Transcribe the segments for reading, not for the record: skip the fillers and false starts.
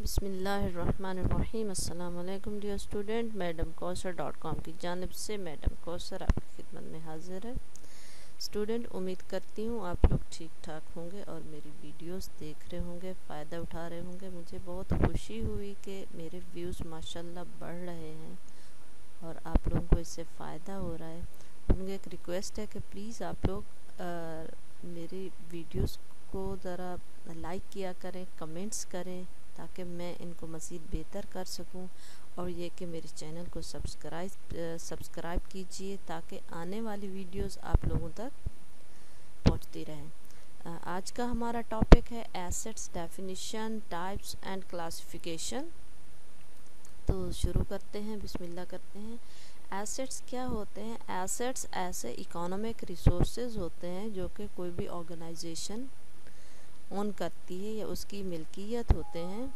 बिस्मिल्लाहिर्रहमानिर्रहीम। अस्सलाम वालेकुम डियर स्टूडेंट। मैडम कौसर.com की जानिब से मैडम कौसर आपकी खिदमत में हाजिर है। स्टूडेंट, उम्मीद करती हूँ आप लोग ठीक ठाक होंगे और मेरी वीडियोस देख रहे होंगे, फ़ायदा उठा रहे होंगे। मुझे बहुत खुशी हुई कि मेरे व्यूज़ माशाल्लाह बढ़ रहे हैं और आप लोगों को इससे फ़ायदा हो रहा है। मुझे एक रिक्वेस्ट है कि प्लीज़ आप लोग मेरी वीडियोस को ज़रा लाइक किया करें, कमेंट्स करें, ताकि मैं इनको मज़ीद बेहतर कर सकूं। और ये कि मेरे चैनल को सब्सक्राइब कीजिए ताकि आने वाली वीडियोस आप लोगों तक पहुंचती रहें। आज का हमारा टॉपिक है assets, definition, types and classification. तो शुरू करते हैं, बिस्मिल्लाह करते हैं। एसेट्स क्या होते हैं? एसेट्स ऐसे इकोनॉमिक रिसोर्सेज होते हैं जो कि कोई भी ऑर्गेनाइजेशन ओन करती है या उसकी मिल्कियत होते हैं,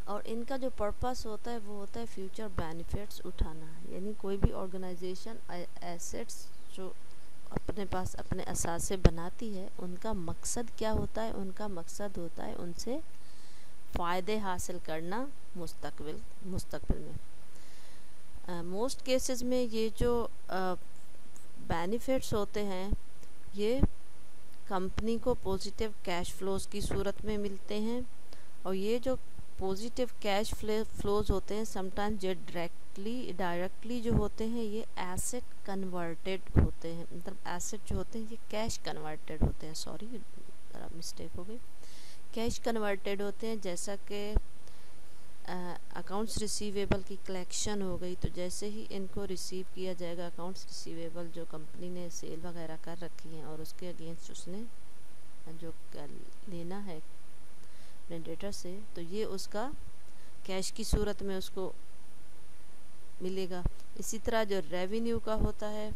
और इनका जो पर्पस होता है वो होता है फ्यूचर बेनिफिट्स उठाना। यानी कोई भी ऑर्गेनाइजेशन एसेट्स जो अपने पास अपने असासे बनाती है, उनका मकसद क्या होता है? उनका मकसद होता है उनसे फ़ायदे हासिल करना मुस्तकबिल में। मोस्ट केसेस में ये जो बेनिफिट्स होते हैं ये कंपनी को पॉजिटिव कैश फ्लोज की सूरत में मिलते हैं। और ये जो पॉजिटिव कैश फ्लोज होते हैं समटाइम्स ये डायरेक्टली जो होते हैं ये एसेट कन्वर्टेड होते हैं। मतलब एसेट जो होते हैं ये कैश कन्वर्टेड होते हैं। सॉरी, ज़रा मिस्टेक हो गई। कैश कन्वर्टेड होते हैं, जैसा कि अकाउंट्स रिसीवेबल की कलेक्शन हो गई। तो जैसे ही इनको रिसीव किया जाएगा, अकाउंट्स रिसीवेबल जो कंपनी ने सेल वगैरह कर रखी हैं और उसके अगेंस्ट उसने जो लेना है वेंडेटर से, तो ये उसका कैश की सूरत में उसको मिलेगा। इसी तरह जो रेवेन्यू का होता है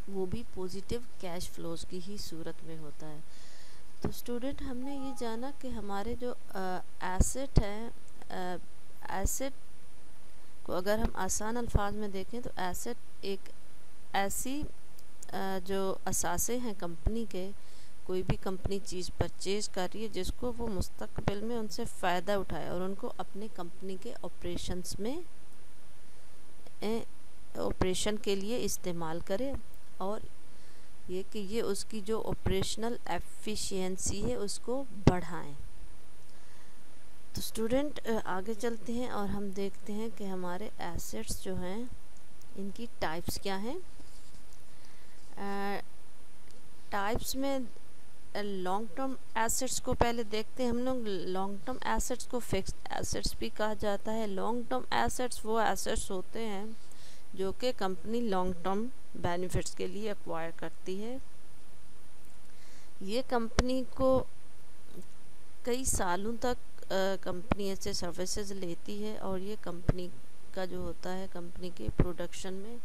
वो भी पॉजिटिव कैश फ्लोज की ही सूरत में होता है। तो स्टूडेंट, हमने ये जाना कि हमारे जो एसेट हैं, एसेट को अगर हम आसान अल्फाज में देखें तो एसेट एक ऐसी जो असासे हैं कंपनी के, कोई भी कंपनी चीज़ परचेज़ कर रही है जिसको वो मुस्तकबिल में उनसे फ़ायदा उठाए और उनको अपने कंपनी के ऑपरेशन के लिए इस्तेमाल करे, और ये कि ये उसकी जो ऑपरेशनल एफिशिएंसी है उसको बढ़ाएं। तो स्टूडेंट, आगे चलते हैं और हम देखते हैं कि हमारे एसेट्स जो हैं इनकी टाइप्स क्या हैं। टाइप्स में लॉन्ग टर्म एसेट्स को पहले देखते हैं हम लोग। लॉन्ग टर्म एसेट्स को फिक्स्ड एसेट्स भी कहा जाता है। लॉन्ग टर्म एसेट्स वो एसेट्स होते हैं जो कि कंपनी लॉन्ग टर्म बेनिफिट्स के लिए एक्वायर करती है। ये कंपनी को कई सालों तक कंपनी ऐसे सर्विसेज लेती है और ये कंपनी का जो होता है कंपनी के प्रोडक्शन में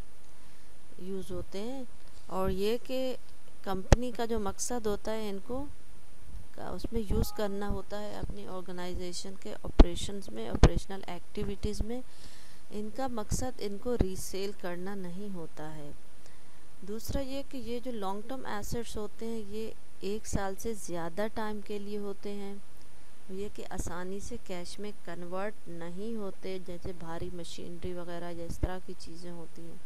यूज़ होते हैं। और ये कि कंपनी का जो मकसद होता है इनको उसमें यूज़ करना होता है अपनी ऑर्गेनाइजेशन के ऑपरेशंस में, ऑपरेशनल एक्टिविटीज़ में। इनका मकसद इनको रीसेल करना नहीं होता है। दूसरा ये कि ये जो लॉन्ग टर्म एसेट्स होते हैं ये 1 साल से ज़्यादा टाइम के लिए होते हैं। ये कि आसानी से कैश में कन्वर्ट नहीं होते, जैसे भारी मशीनरी वगैरह या इस तरह की चीज़ें होती हैं।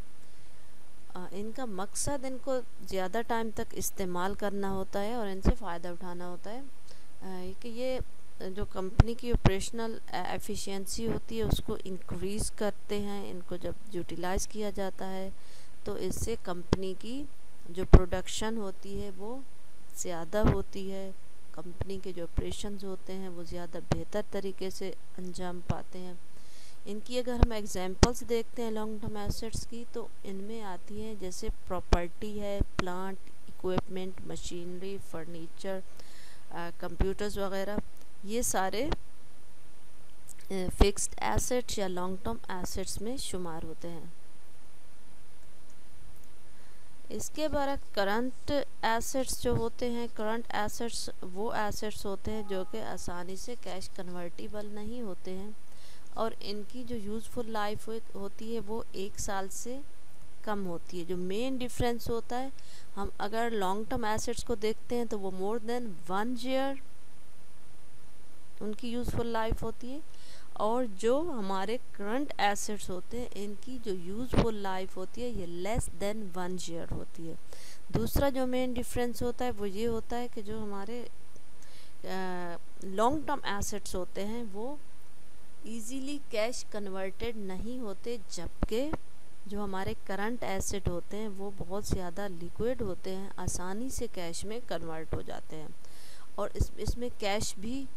इनका मकसद इनको ज़्यादा टाइम तक इस्तेमाल करना होता है और इनसे फ़ायदा उठाना होता है। कि ये जो कंपनी की ऑपरेशनल एफिशिएंसी होती है उसको इंक्रीज़ करते हैं। इनको जब यूटिलाइज़ किया जाता है तो इससे कंपनी की जो प्रोडक्शन होती है वो ज़्यादा होती है, कंपनी के जो ऑपरेशंस होते हैं वो ज़्यादा बेहतर तरीके से अंजाम पाते हैं। इनकी अगर हम एग्जांपल्स देखते हैं लॉन्ग टर्म एसेट्स की, तो इनमें आती हैं जैसे प्रॉपर्टी है, plant, equipment, machinery, furniture, computers वगैरह। ये सारे फिक्स्ड एसेट्स या लॉन्ग टर्म एसेट्स में शुमार होते हैं। इसके बाद करंट एसेट्स जो होते हैं, करंट एसेट्स वो एसेट्स होते हैं जो कि आसानी से कैश कन्वर्टिबल नहीं होते हैं और इनकी जो यूज़फुल लाइफ होती है वो 1 साल से कम होती है। जो मेन डिफरेंस होता है, हम अगर लॉन्ग टर्म एसेट्स को देखते हैं तो वो मोर देन 1 ईयर उनकी यूज़फुल लाइफ होती है, और जो हमारे करंट एसेट्स होते हैं इनकी जो यूज़फुल लाइफ होती है ये लेस देन 1 ईयर होती है। दूसरा जो मेन डिफरेंस होता है वो ये होता है कि जो हमारे लॉन्ग टर्म एसेट्स होते हैं वो इजीली कैश कन्वर्टेड नहीं होते, जबकि जो हमारे करंट एसेट होते हैं वो बहुत ज़्यादा लिक्विड होते हैं, आसानी से कैश में कन्वर्ट हो जाते हैं, और इसमें कैश भी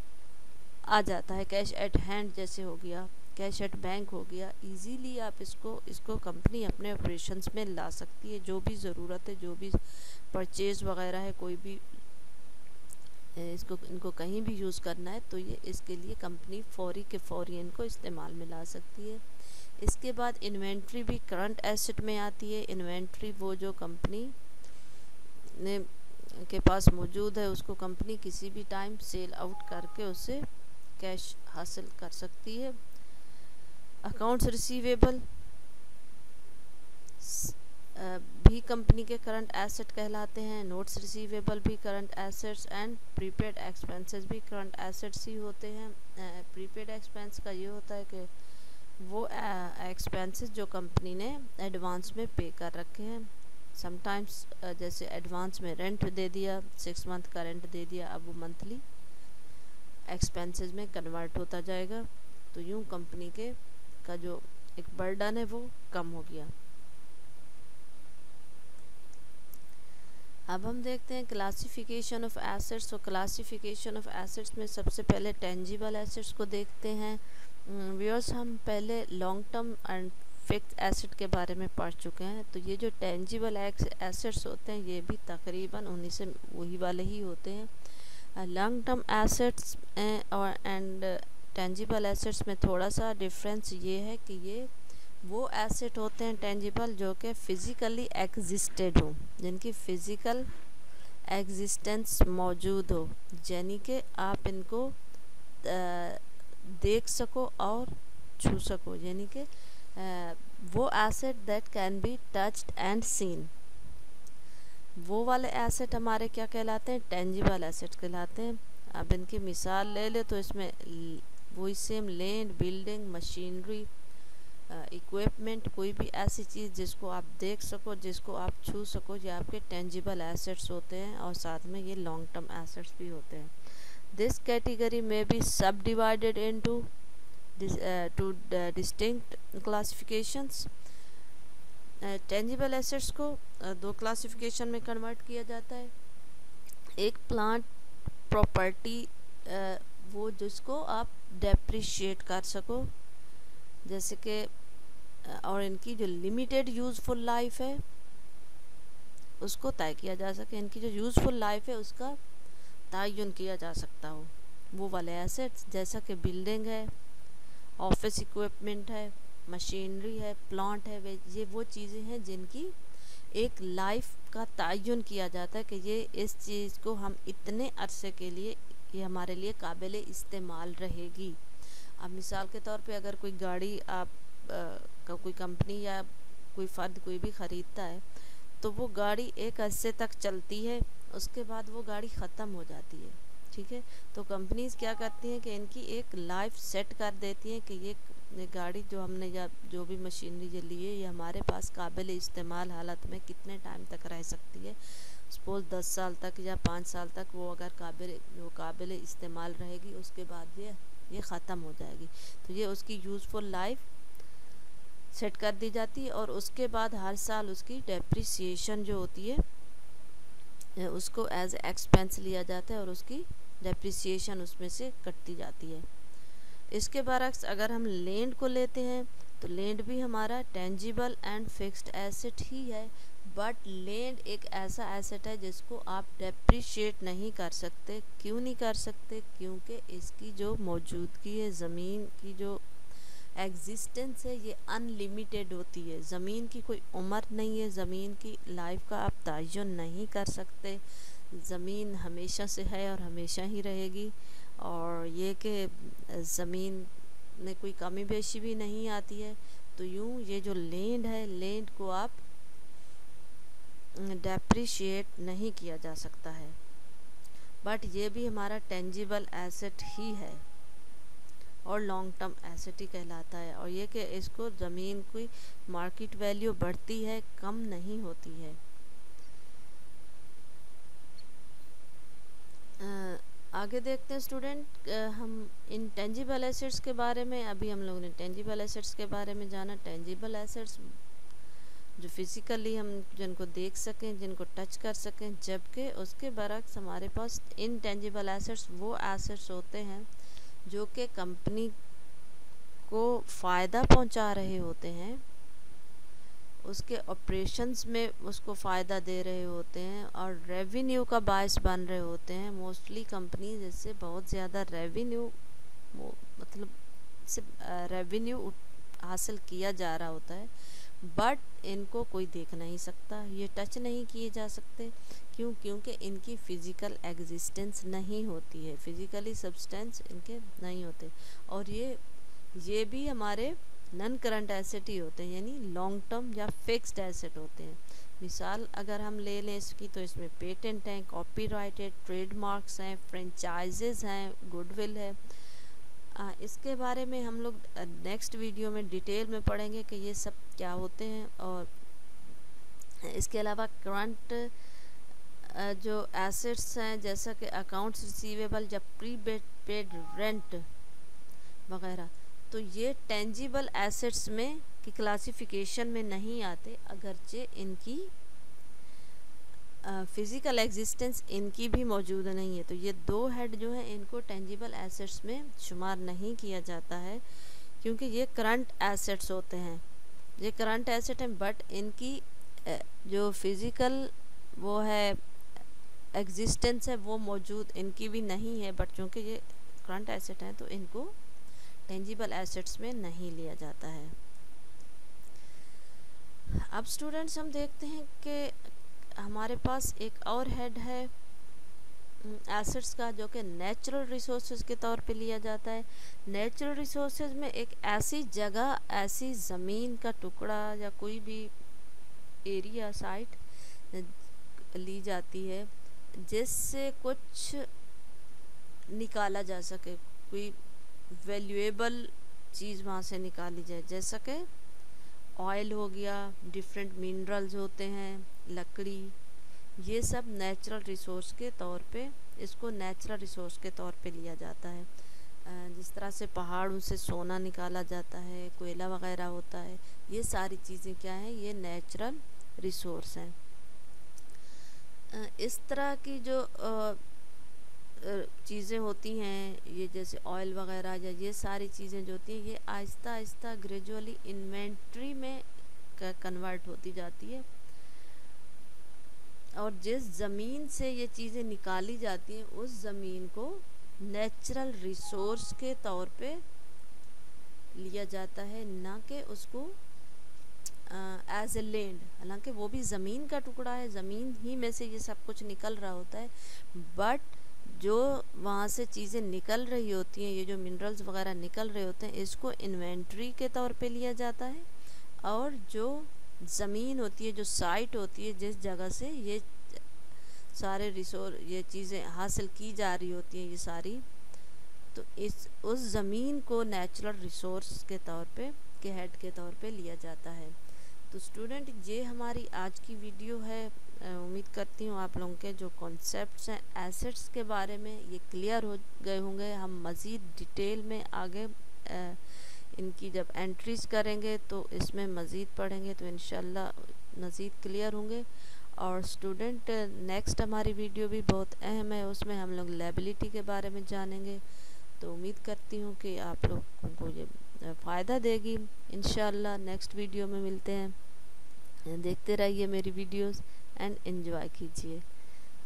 आ जाता है, कैश एट हैंड जैसे हो गया, कैश एट बैंक हो गया। इजीली आप इसको कंपनी अपने ऑपरेशंस में ला सकती है। जो भी ज़रूरत है, जो भी परचेज़ वगैरह है, कोई भी इनको कहीं भी यूज़ करना है तो ये इसके लिए कंपनी फौरी के फौरी इनको इस्तेमाल में ला सकती है। इसके बाद इन्वेंट्री भी करंट एसेट में आती है। इन्वेंट्री वो जो कंपनी ने के पास मौजूद है उसको कंपनी किसी भी टाइम सेल आउट करके उससे कैश हासिल कर सकती है। अकाउंट्स रिसीवेबल भी कंपनी के करंट एसेट कहलाते हैं। नोट्स रिसीवेबल भी current assets, and prepaid expenses भी करंट एसेट्स ही होते हैं। प्रीपेड एक्सपेंस का ये होता है कि वो एक्सपेंसेस जो कंपनी ने एडवांस में पे कर रखे हैं। समटाइम्स जैसे एडवांस में रेंट दे दिया, 6 मंथ का रेंट दे दिया, अब वो मंथली एक्सपेंसेस में कन्वर्ट होता जाएगा, तो यूँ कंपनी के का जो एक बर्डन है वो कम हो गया। अब हम देखते हैं क्लासिफिकेशन ऑफ एसेट्स। तो क्लासिफिकेशन ऑफ एसेट्स में सबसे पहले टेंजिबल एसेट्स को देखते हैं। व्यूअर्स, हम पहले long term and fix asset के बारे में पढ़ चुके हैं, तो ये जो टेंजिबल एसेट्स होते हैं ये भी तकरीबन उन्हीं से वही वाले ही होते हैं। लॉन्ग टर्म एसेट्स और एंड टेंजिबल एसेट्स में थोड़ा सा डिफरेंस ये है कि ये वो एसेट होते हैं टेंजिबल जो कि फ़िज़िकली एग्जिस्टेड हो, जिनकी फ़िज़िकल एग्जिस्टेंस मौजूद हो, यानी कि आप इनको देख सको और छू सको, यानी कि वो asset that can be touched and seen. वो वाले एसेट हमारे क्या कहलाते हैं? टेंजिबल एसेट कहलाते हैं। अब इनकी मिसाल ले ले तो इसमें वही same land, building, machinery, equipment, कोई भी ऐसी चीज़ जिसको आप देख सको, जिसको आप छू सको, ये आपके टेंजिबल एसेट्स होते हैं, और साथ में ये लॉन्ग टर्म एसेट्स भी होते हैं। दिस कैटेगरी में बी सब divided into two distinct classifications. Tangible assets को दो क्लासिफिकेशन में कन्वर्ट किया जाता है। एक प्लांट प्रॉपर्टी, वो जिसको आप डेप्रिशिएट कर सको, जैसे कि और इनकी जो लिमिटेड यूज़फुल लाइफ है उसको तय किया जा सके, इनकी जो यूज़फुल लाइफ है उसका तयन किया जा सकता हो, वो वाले एसेट्स, जैसा कि बिल्डिंग है, ऑफिस इक्विपमेंट है, मशीनरी है, प्लांट है, ये वो चीज़ें हैं जिनकी एक लाइफ का तयन किया जाता है कि ये इस चीज़ को हम इतने अरसे के लिए ये हमारे लिए काबिल इस्तेमाल रहेगी। अब मिसाल के तौर पे अगर कोई गाड़ी आप कोई कंपनी या कोई फ़र्द कोई भी ख़रीदता है तो वो गाड़ी एक अरसे तक चलती है, उसके बाद वो गाड़ी ख़त्म हो जाती है, ठीक है। तो कंपनीज़ क्या करती हैं कि इनकी एक लाइफ सेट कर देती हैं कि ये गाड़ी जो हमने या जो भी मशीनरी ये लिए ये हमारे पास काबिल इस्तेमाल हालत में कितने टाइम तक रह सकती है। सपोज़ 10 साल तक या 5 साल तक वो अगर काबिल इस्तेमाल रहेगी, उसके बाद ये ख़त्म हो जाएगी, तो ये उसकी यूज़फुल लाइफ सेट कर दी जाती है। और उसके बाद हर साल उसकी डेप्रिसिएशन जो होती है उसको एज एक्सपेंस लिया जाता है और उसकी डेप्रिसिएशन उसमें से कटती जाती है। इसके बरक्स अगर हम लैंड को लेते हैं तो लैंड भी हमारा टेंजिबल एंड फिक्स्ड एसेट ही है, बट लैंड एक ऐसा एसेट है जिसको आप डेप्रिशिएट नहीं कर सकते। क्यों नहीं कर सकते? क्योंकि इसकी जो मौजूदगी है, ज़मीन की जो एग्जिस्टेंस है, ये अनलिमिटेड होती है। ज़मीन की कोई उम्र नहीं है, ज़मीन की लाइफ का आप तयन नहीं कर सकते। ज़मीन हमेशा से है और हमेशा ही रहेगी, और ये कि ज़मीन में कोई कमी बेशी भी नहीं आती है। तो यूँ ये जो लैंड है, लैंड को आप डेप्रिशिएट नहीं किया जा सकता है, बट ये भी हमारा टेंजिबल एसेट ही है। और लॉन्ग टर्म एसेट ही कहलाता है। और ये कि इसको ज़मीन की मार्केट वैल्यू बढ़ती है, कम नहीं होती है। आगे देखते हैं स्टूडेंट, हम इनटेंजिबल एसेट्स के बारे में। अभी हम लोगों ने टेंजिबल एसेट्स के बारे में जाना। टेंजिबल एसेट्स जो फिज़िकली हम जिनको देख सकें, जिनको टच कर सकें, जबकि उसके बरक्स हमारे पास इनटेंजिबल एसेट्स वो एसेट्स होते हैं जो कि कंपनी को फ़ायदा पहुंचा रहे होते हैं, उसके ऑपरेशंस में उसको फ़ायदा दे रहे होते हैं और रेवेन्यू का बायस बन रहे होते हैं। मोस्टली कंपनी जिससे बहुत ज़्यादा रेवेन्यू मतलब से रेवेन्यू हासिल किया जा रहा होता है, बट इनको कोई देख नहीं सकता, ये टच नहीं किए जा सकते। क्यों? क्योंकि इनकी फ़िज़िकल एग्जिस्टेंस नहीं होती है, फिज़िकली सब्सटेंस इनके नहीं होते। और ये भी हमारे नॉन करंट एसेट ही होते हैं, यानी लॉन्ग टर्म या फिक्स्ड एसेट होते हैं। मिसाल अगर हम ले लें इसकी, तो इसमें पेटेंट हैं, कॉपीराइट है, ट्रेडमार्क्स हैं, फ्रेंचाइजेज़ हैं, गुडविल है। इसके बारे में हम लोग नेक्स्ट वीडियो में डिटेल में पढ़ेंगे कि ये सब क्या होते हैं। और इसके अलावा करंट जो एसेट्स हैं, जैसा कि अकाउंट्स रिसीवेबल या प्री पेड रेंट वगैरह, तो ये टेंजिबल एसेट्स में की क्लासिफिकेशन में नहीं आते, अगरचे इनकी फ़िज़िकल एग्जिस्टेंस इनकी भी मौजूद नहीं है। तो ये दो हेड जो हैं इनको टेंजिबल एसेट्स में शुमार नहीं किया जाता है, क्योंकि ये करंट एसेट्स होते हैं। ये करंट एसेट हैं, बट इनकी जो फ़िज़िकल वो है एग्जिस्टेंस है वो मौजूद इनकी भी नहीं है, बट चूँकि ये करंट एसेट हैं तो इनको टेंजिबल एसेट्स में नहीं लिया जाता है। अब स्टूडेंट्स हम देखते हैं कि हमारे पास एक और हेड है एसेट्स का, जो कि नेचुरल रिसोर्सेज के तौर पे लिया जाता है। नेचुरल रिसोर्सेज में एक ऐसी जगह, ऐसी ज़मीन का टुकड़ा या कोई भी एरिया साइट ली जाती है जिससे कुछ निकाला जा सके, कोई वैल्यूएबल चीज़ वहाँ से निकाली जाए, जैसा कि ऑयल हो गया, डिफरेंट मिनरल्स होते हैं, लकड़ी, ये सब नेचुरल रिसोर्स के तौर पे, इसको नेचुरल रिसोर्स के तौर पे लिया जाता है। जिस तरह से पहाड़ों से सोना निकाला जाता है, कोयला वगैरह होता है, ये सारी चीज़ें क्या हैं, ये नेचुरल रिसोर्स हैं। इस तरह की जो चीज़ें होती हैं, ये जैसे ऑयल वगैरह या ये सारी चीज़ें जो होती हैं, ये आहिस्ता आहिस्ता ग्रेजुअली इन्वेंट्री में कन्वर्ट होती जाती है। और जिस ज़मीन से ये चीज़ें निकाली जाती हैं, उस ज़मीन को नेचुरल रिसोर्स के तौर पे लिया जाता है, ना कि उसको एज ए लैंड। हालांकि वो भी ज़मीन का टुकड़ा है, ज़मीन ही में से ये सब कुछ निकल रहा होता है, बट जो वहाँ से चीज़ें निकल रही होती हैं, ये जो मिनरल्स वगैरह निकल रहे होते हैं, इसको इन्वेंट्री के तौर पे लिया जाता है। और जो ज़मीन होती है, जो साइट होती है, जिस जगह से ये सारे रिसोर्स, ये चीज़ें हासिल की जा रही होती हैं, ये सारी, तो उस ज़मीन को नेचुरल रिसोर्स के तौर पे, के हेड के तौर पे लिया जाता है। तो स्टूडेंट, ये हमारी आज की वीडियो है। उम्मीद करती हूँ आप लोगों के जो कॉन्सेप्ट्स हैं एसेट्स के बारे में, ये क्लियर हो गए होंगे। हम मज़ीद डिटेल में आगे इनकी जब एंट्रीज करेंगे तो इसमें मज़ीद पढ़ेंगे, तो इंशाल्लाह मज़ीद क्लियर होंगे। और स्टूडेंट, नेक्स्ट हमारी वीडियो भी बहुत अहम है, उसमें हम लोग लायबिलिटी के बारे में जानेंगे। तो उम्मीद करती हूँ कि आप लोगों को ये फ़ायदा देगी। इंशाल्लाह नेक्स्ट वीडियो में मिलते हैं। देखते रहिए मेरी वीडियोस एंड एंजॉय कीजिए।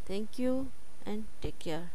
Thank you and take care.